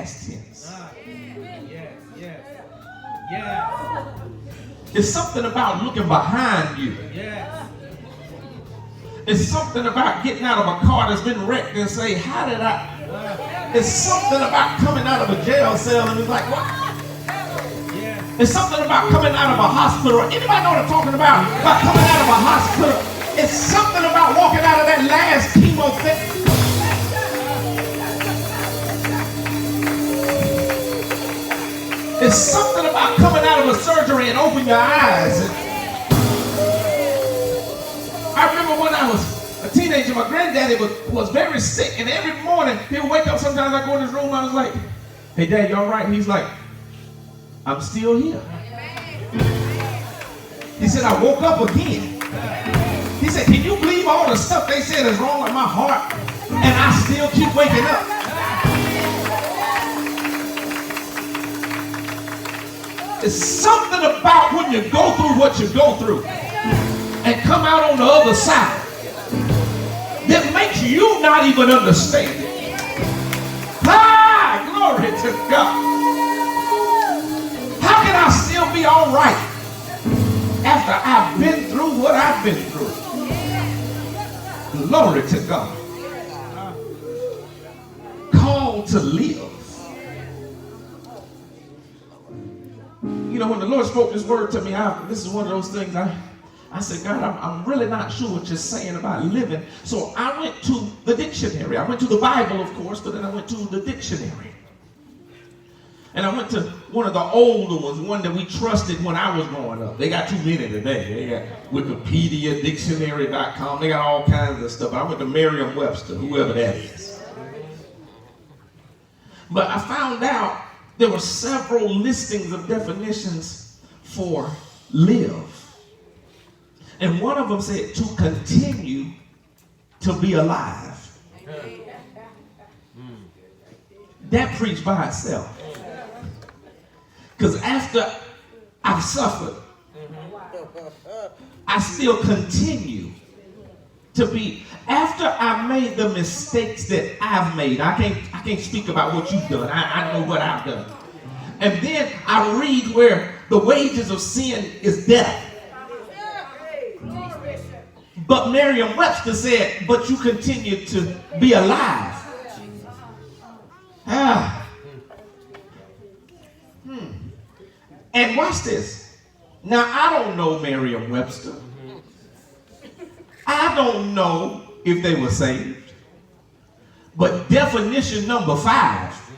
past tense. It's something about looking behind you. It's something about getting out of a car that's been wrecked and say, how did I? It's something about coming out of a jail cell and it's like, what? It's something about coming out of a hospital. Anybody know what I'm talking about? About coming out of a hospital. It's something about walking out of that last chemo thing. It's something about coming out of a surgery and open your eyes. I remember when I was a teenager, my granddaddy was very sick, and every morning he would wake up. Sometimes I go in his room, I was like, hey, Dad, you all right? And he's like, I'm still here. He said, I woke up again. He said, can you believe all the stuff they said is wrong with my heart, and I still keep waking up? It's something about when you go through what you go through and come out on the other side that makes you not even understand it. Ah, glory to God. How can I still be all right after I've been through what I've been through? Glory to God. Called to live. You know, when the Lord spoke this word to me, this is one of those things I said, God, I'm really not sure what you're saying about living. So I went to the dictionary. I went to the Bible, of course, but then I went to the dictionary. And I went to one of the older ones, one that we trusted when I was growing up. They got too many today. They got Wikipedia, dictionary.com. They got all kinds of stuff. I went to Merriam-Webster, whoever that is. But I found out there were several listings of definitions for live. And one of them said to continue to be alive. That preached by itself. Because after I've suffered, I still continue to be. After I made the mistakes that I've made, I can't speak about what you've done. I know what I've done. And then I read where the wages of sin is death. But Merriam-Webster said, but you continue to be alive. And watch this. Now, I don't know Merriam-Webster. I don't know if they were saved. But definition number 5,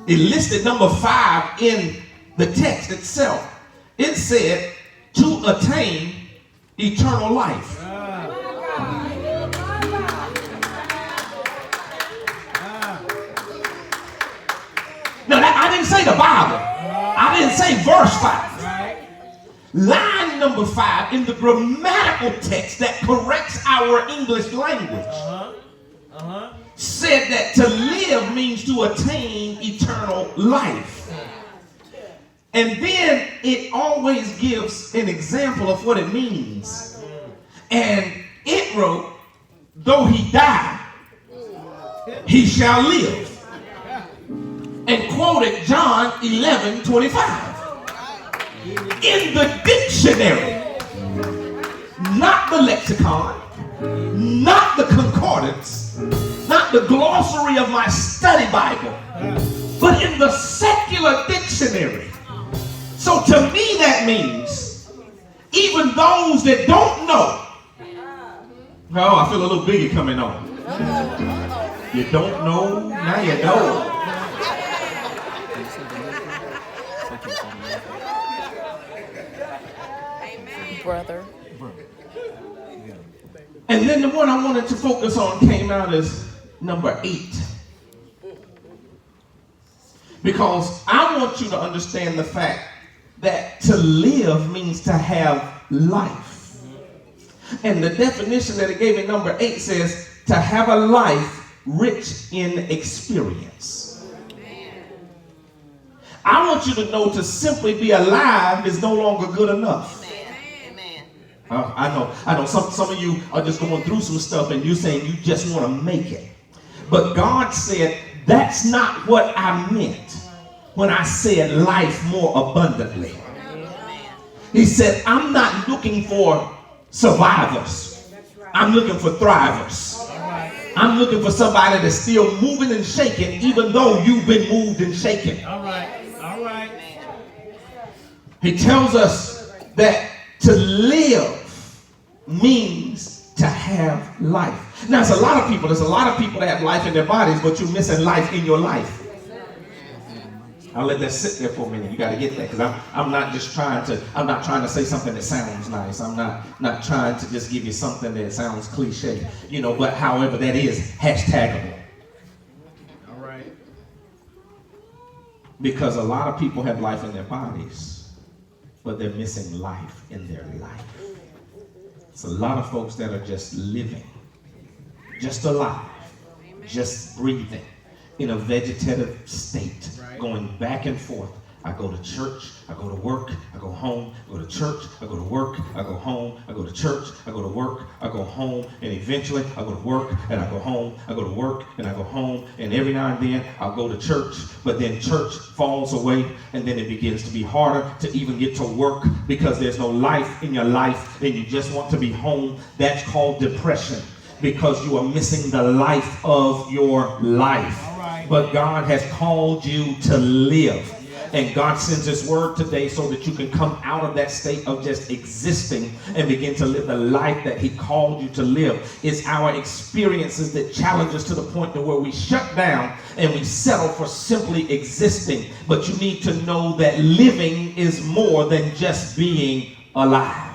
it listed number 5 in the text itself. It said to attain eternal life. Now, I didn't say the Bible. I didn't say verse 5. Line number 5 in the grammatical text that corrects our English language said that to live means to attain eternal life. And then it always gives an example of what it means. And it wrote, though he die, he shall live. And quoted John 11:25. In the dictionary, not the lexicon, not the concordance, not the glossary of my study Bible, but in the secular dictionary. So to me that means even those that don't know. Oh, I feel a little biggie coming on. You don't know, now you know. Brother. And then the one I wanted to focus on came out as number 8. Because I want you to understand the fact that to live means to have life. And the definition that it gave in number 8 says to have a life rich in experience. I want you to know to simply be alive is no longer good enough. I know some of you are just going through some stuff and you're saying you just want to make it. But God said that's not what I meant when I said life more abundantly. He said, I'm not looking for survivors. I'm looking for thrivers. I'm looking for somebody that's still moving and shaking even though you've been moved and shaken. All right. He tells us that to live means to have life. Now, there's a lot of people that have life in their bodies, but you're missing life in your life. I'll let that sit there for a minute. You got to get that, because I'm not trying to say something that sounds nice. I'm not trying to just give you something that sounds cliche, but however that is hashtagable. All right. Because a lot of people have life in their bodies, but they're missing life in their life. It's a lot of folks that are just living, just alive, just breathing in a vegetative state, going back and forth. I go to church, I go to work, I go home, I go to church, I go to work, I go home, I go to church, I go to work, I go home, and eventually I go to work and I go home, I go to work and I go home, and every now and then I'll go to church, but then church falls away, and then it begins to be harder to even get to work because there's no life in your life and you just want to be home. That's called depression, because you are missing the life of your life. But God has called you to live. And God sends his word today so that you can come out of that state of just existing and begin to live the life that he called you to live. It's our experiences that challenge us to the point to where we shut down and we settle for simply existing. But you need to know that living is more than just being alive.